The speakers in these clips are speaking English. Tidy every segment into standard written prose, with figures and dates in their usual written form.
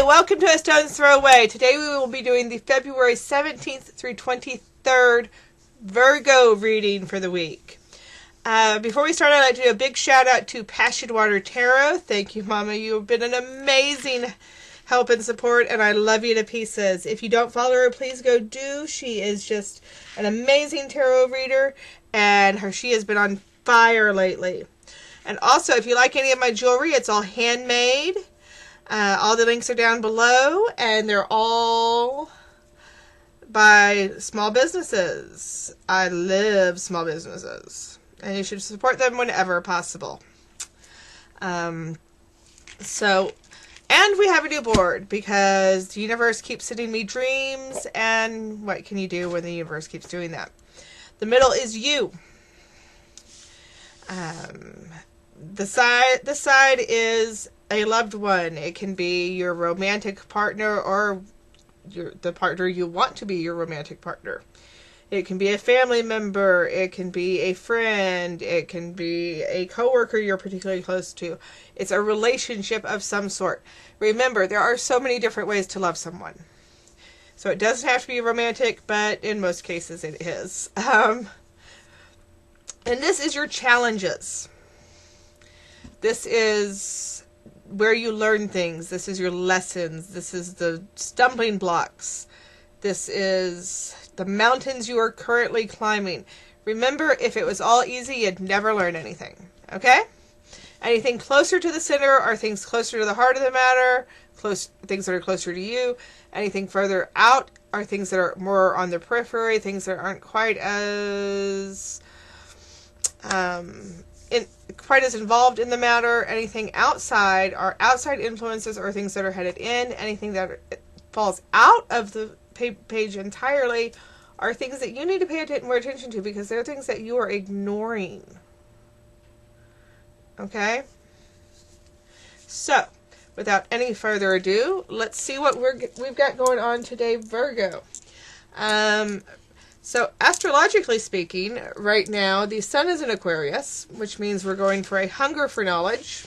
welcome to AStonesThrowAway. Today we will be doing the February 17th through 23rd Virgo reading for the week. Before we start, I'd like to do a big shout out to Passion Water Tarot. Thank you, Mama. You've been an amazing help and support, and I love you to pieces. If you don't follow her, please go do. She is just an amazing tarot reader, and she has been on fire lately. And also, if you like any of my jewelry, it's all handmade. All the links are down below, and they're all by small businesses. I love small businesses, and you should support them whenever possible. And we have a new board because the universe keeps sending me dreams, and what can you do when the universe keeps doing that? The middle is you. The side is a loved one. It can be your romantic partner or the partner you want to be your romantic partner. It can be a family member. It can be a friend. It can be a coworker you're particularly close to. It's a relationship of some sort. Remember, there are so many different ways to love someone. So it doesn't have to be romantic, but in most cases it is. And this is your challenges. This is where you learn things. This is your lessons. This is the stumbling blocks. This is the mountains you are currently climbing. Remember, if it was all easy, you'd never learn anything. Okay? Anything closer to the center are things closer to the heart of the matter, things that are closer to you. Anything further out are things that are more on the periphery, things that aren't quite as involved in the matter. Anything outside are outside influences or things that are headed in. Anything that falls out of the page entirely are things that you need to pay more attention to, because they're things that you are ignoring. Okay? So, without any further ado, let's see what we've got going on today, Virgo. So, astrologically speaking, right now, the sun is in Aquarius, which means we're going for a hunger for knowledge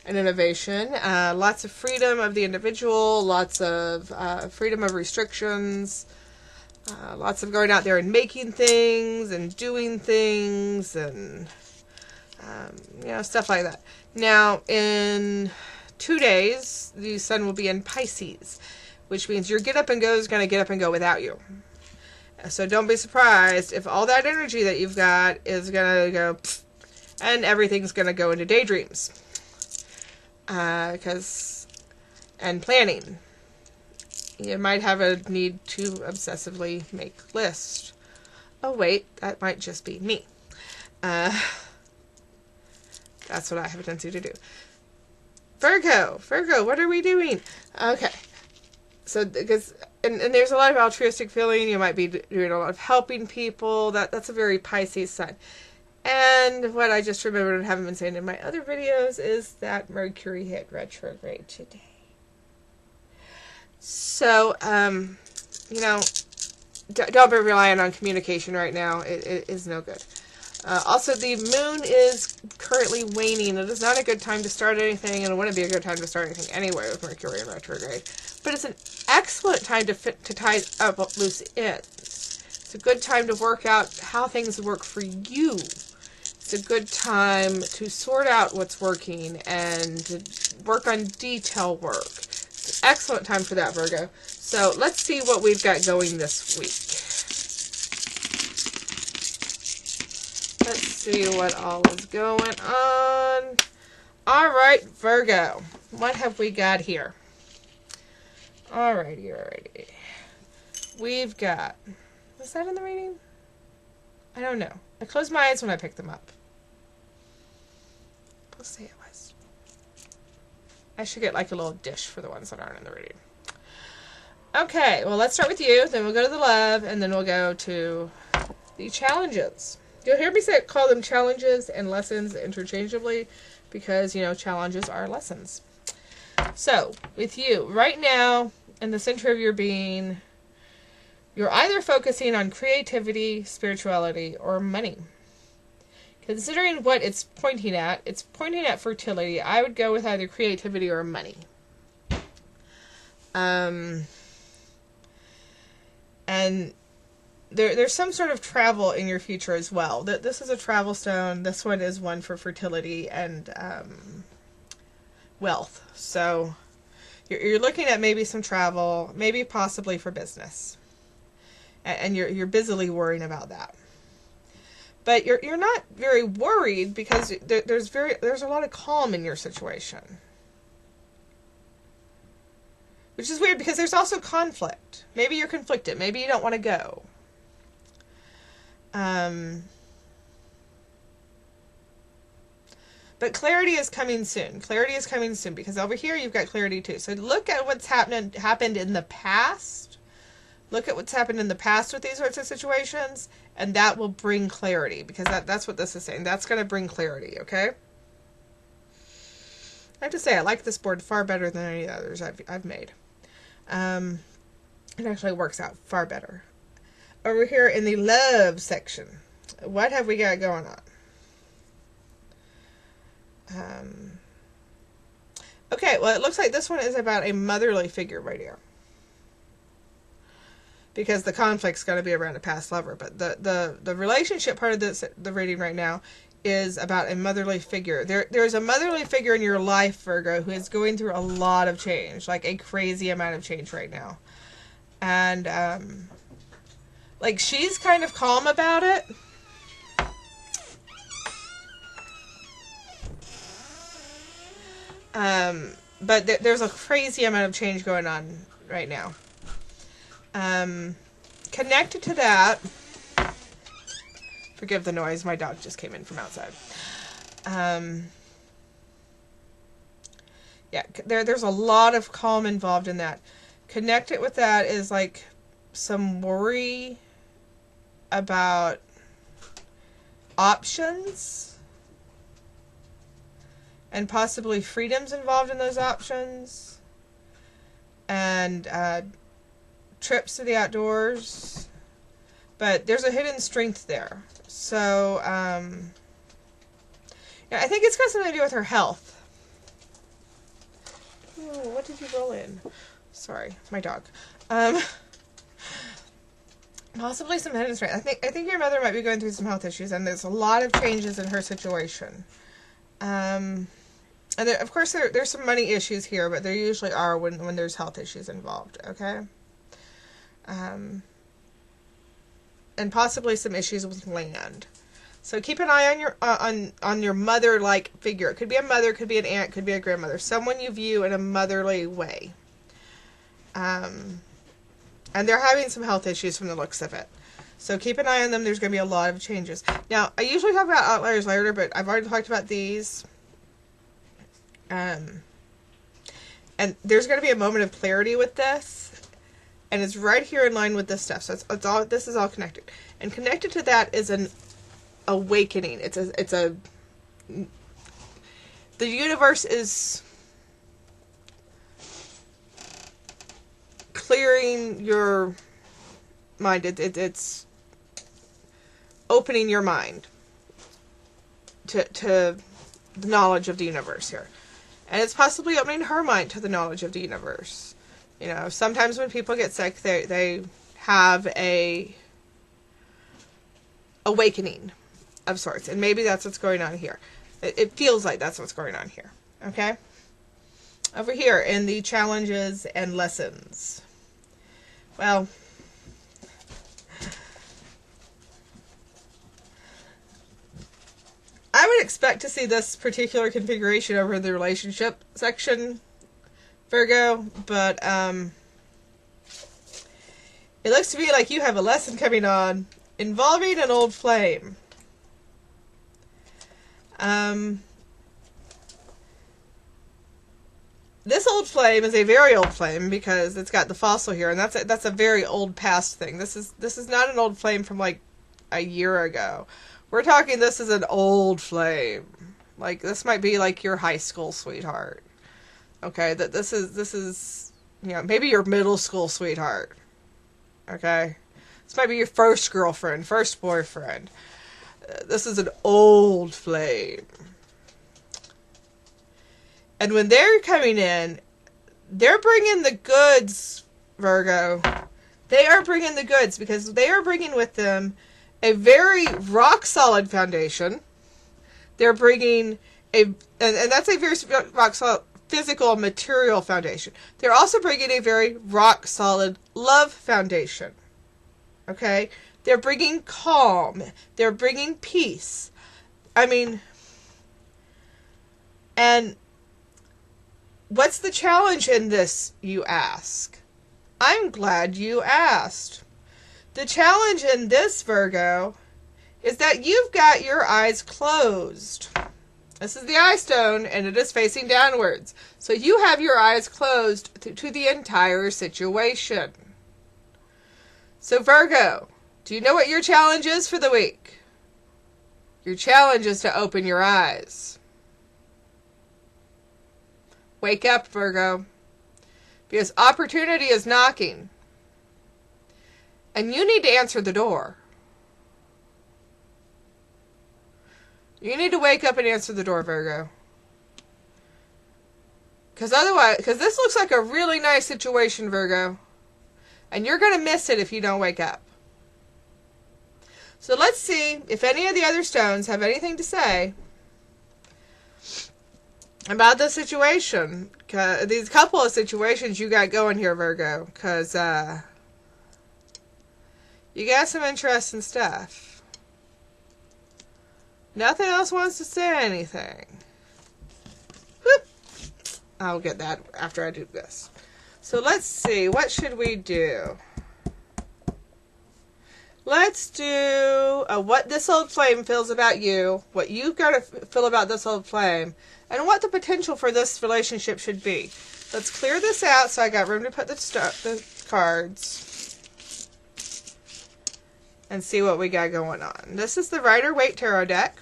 and innovation. Lots of freedom of the individual, lots of freedom of restrictions, lots of going out there and making things and doing things and, stuff like that. Now, in 2 days, the sun will be in Pisces, which means your get up and go is going to get up and go without you. So don't be surprised if all that energy that you've got is going to go and everything's going to go into daydreams. And planning. You might have a need to obsessively make lists. Oh wait, that might just be me. That's what I have a tendency to do. Virgo, what are we doing? Okay. So, because, and there's a lot of altruistic feeling. You might be doing a lot of helping people. That's a very Pisces sign. And what I just remembered and haven't been saying in my other videos is that Mercury hit retrograde today. So, don't be relying on communication right now. It is no good. Also, the moon is currently waning. It is not a good time to start anything, and it wouldn't be a good time to start anything anyway with Mercury in retrograde. But it's an excellent time to tie up loose ends. It's a good time to work out how things work for you. It's a good time to sort out what's working and to work on detail work. It's an excellent time for that, Virgo. So let's see what we've got going this week. Let's see what all is going on. All right, Virgo. What have we got here? Alrighty. We've got... Was that in the reading? I don't know. I closed my eyes when I picked them up. Let's say it was. I should get like a little dish for the ones that aren't in the reading. Okay, well, let's start with you. Then we'll go to the love, and then we'll go to the challenges. You'll hear me call them challenges and lessons interchangeably because, challenges are lessons. So, with you, right now, in the center of your being, you're either focusing on creativity, spirituality, or money. Considering what it's pointing at fertility. I would go with either creativity or money. And there's some sort of travel in your future as well. This is a travel stone. This one is one for fertility and wealth. So you're looking at maybe some travel, maybe possibly for business. And you're busily worrying about that. But you're not very worried because there's a lot of calm in your situation. Which is weird because there's also conflict. Maybe you're conflicted. Maybe you don't want to go. But clarity is coming soon. Clarity is coming soon because over here you've got clarity too. So look at what's happened in the past. Look at what's happened in the past with these sorts of situations, and that will bring clarity because that's what this is saying. That's going to bring clarity, okay? I have to say, I like this board far better than any others I've made. It actually works out far better. Over here in the love section, what have we got going on? Okay, well, it looks like this one is about a motherly figure right here. Because the conflict's going to be around a past lover. But the relationship part of the reading right now is about a motherly figure. There's a motherly figure in your life, Virgo, who is going through a lot of change. Like a crazy amount of change right now. And, like, she's kind of calm about it. But there's a crazy amount of change going on right now. Connected to that, forgive the noise, my dog just came in from outside. Yeah, there's a lot of calm involved in that. Connected with that is like some worry about options and possibly freedoms involved in those options and trips to the outdoors, but there's a hidden strength there. So yeah, I think it's got something to do with her health. Ooh, what did you roll in? Sorry, my dog. Possibly some hidden strength. I think your mother might be going through some health issues, and there's a lot of changes in her situation. And there, of course, there's some money issues here, but there usually are when there's health issues involved. Okay. And possibly some issues with land. So keep an eye on your on your mother-like figure. It could be a mother, could be an aunt, could be a grandmother. Someone you view in a motherly way. And they're having some health issues from the looks of it. So keep an eye on them. There's going to be a lot of changes. Now, I usually talk about outliers later, but I've already talked about these. And there's going to be a moment of clarity with this. And it's right here in line with this stuff. So it's all, this is all connected. And connected to that is an awakening. The universe is clearing your mind. It's opening your mind to the knowledge of the universe here. And it's possibly opening her mind to the knowledge of the universe. You know, sometimes when people get sick, they have a awakening of sorts. And maybe that's what's going on here. It feels like that's what's going on here. Okay? Over here in the challenges and lessons. Well, I would expect to see this particular configuration over in the relationship section, Virgo, but it looks to me like you have a lesson coming on involving an old flame. This old flame is a very old flame because it's got the fossil here, and that's a very old past thing. This is not an old flame from like a year ago. We're talking this is an old flame. Like this might be like your high school sweetheart. Okay, that this is you know, maybe your middle school sweetheart. Okay? This might be your first girlfriend, first boyfriend. This is an old flame. And when they're coming in, they're bringing the goods, Virgo. They are bringing the goods because they are bringing with them a very rock-solid foundation. They're bringing and that's a very rock-solid physical, material foundation. They're also bringing a very rock-solid love foundation. Okay? They're bringing calm. They're bringing peace. I mean, and what's the challenge in this, you ask? I'm glad you asked. The challenge in this, Virgo, is that you've got your eyes closed. This is the eye stone, and it is facing downwards. So you have your eyes closed to the entire situation. So Virgo, do you know what your challenge is for the week? Your challenge is to open your eyes. Wake up, Virgo. Because opportunity is knocking. And you need to answer the door. You need to wake up and answer the door, Virgo. Because this looks like a really nice situation, Virgo. And you're going to miss it if you don't wake up. So let's see if any of the other stones have anything to say about the situation. These couple of situations you got going here, Virgo. Because you got some interesting stuff. Nothing else wants to say anything. Whoop. I'll get that after I do this. So let's see. What should we do? Let's do what this old flame feels about you, what you've got to feel about this old flame, and what the potential for this relationship should be. Let's clear this out so I got room to put the cards. And see what we got going on. This is the Rider-Waite Tarot deck.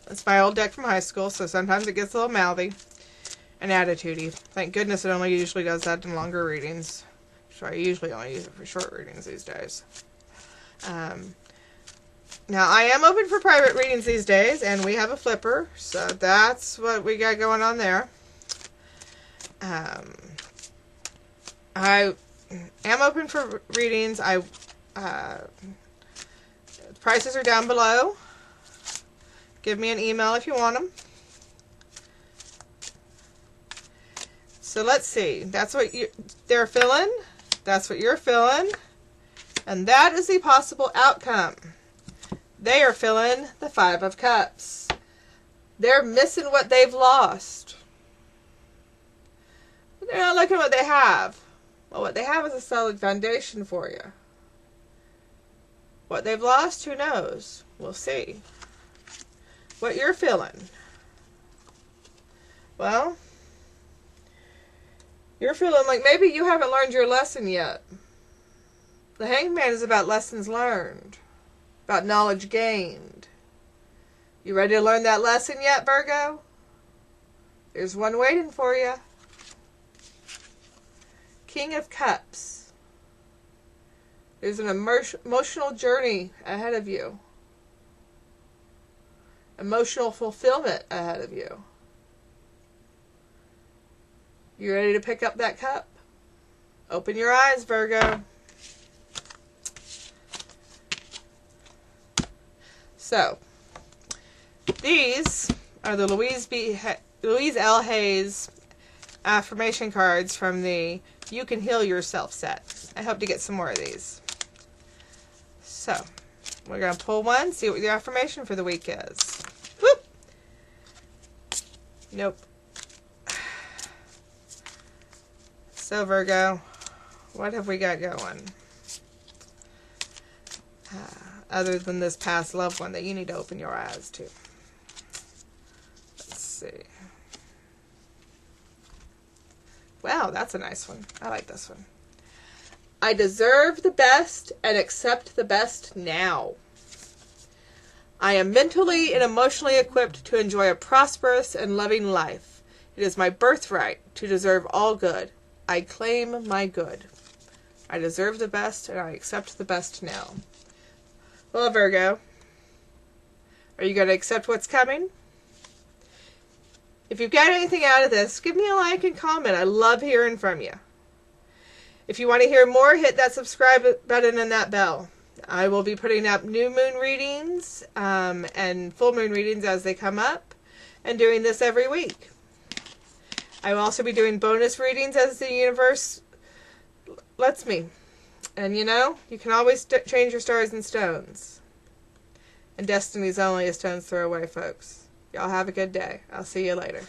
It's my old deck from high school, so sometimes it gets a little mouthy and attitudey. Thank goodness it only usually does that in longer readings. So I usually only use it for short readings these days. Now, I am open for private readings these days, and we have a flipper, so that's what we got going on there. I am open for readings. Prices are down below. Give me an email if you want them. So let's see. That's what they're feeling. That's what you're feeling. And that is the possible outcome. They are feeling the Five of Cups. They're missing what they've lost. They're not looking at what they have. Well, what they have is a solid foundation for you. What they've lost, who knows? We'll see. What you're feeling. Well, you're feeling like maybe you haven't learned your lesson yet. The Hanged Man is about lessons learned. About knowledge gained. You ready to learn that lesson yet, Virgo? There's one waiting for you. King of Cups. There's an emotional journey ahead of you. Emotional fulfillment ahead of you. You ready to pick up that cup? Open your eyes, Virgo. So, these are the Louise L. Hayes affirmation cards from the You Can Heal Yourself set. I hope to get some more of these. So, we're going to pull one, see what the affirmation for the week is. Whoop! Nope. So, Virgo, what have we got going? Other than this past loved one that you need to open your eyes to. Let's see. Wow, that's a nice one. I like this one. I deserve the best and accept the best now. I am mentally and emotionally equipped to enjoy a prosperous and loving life. It is my birthright to deserve all good. I claim my good. I deserve the best and I accept the best now. Well, Virgo, are you going to accept what's coming? If you've got anything out of this, give me a like and comment. I love hearing from you. If you want to hear more, hit that subscribe button and that bell. I will be putting up new moon readings and full moon readings as they come up, and doing this every week. I will also be doing bonus readings as the universe lets me. And you know, you can always change your stars and stones. And destiny's only a stone's throw away, folks. Y'all have a good day. I'll see you later.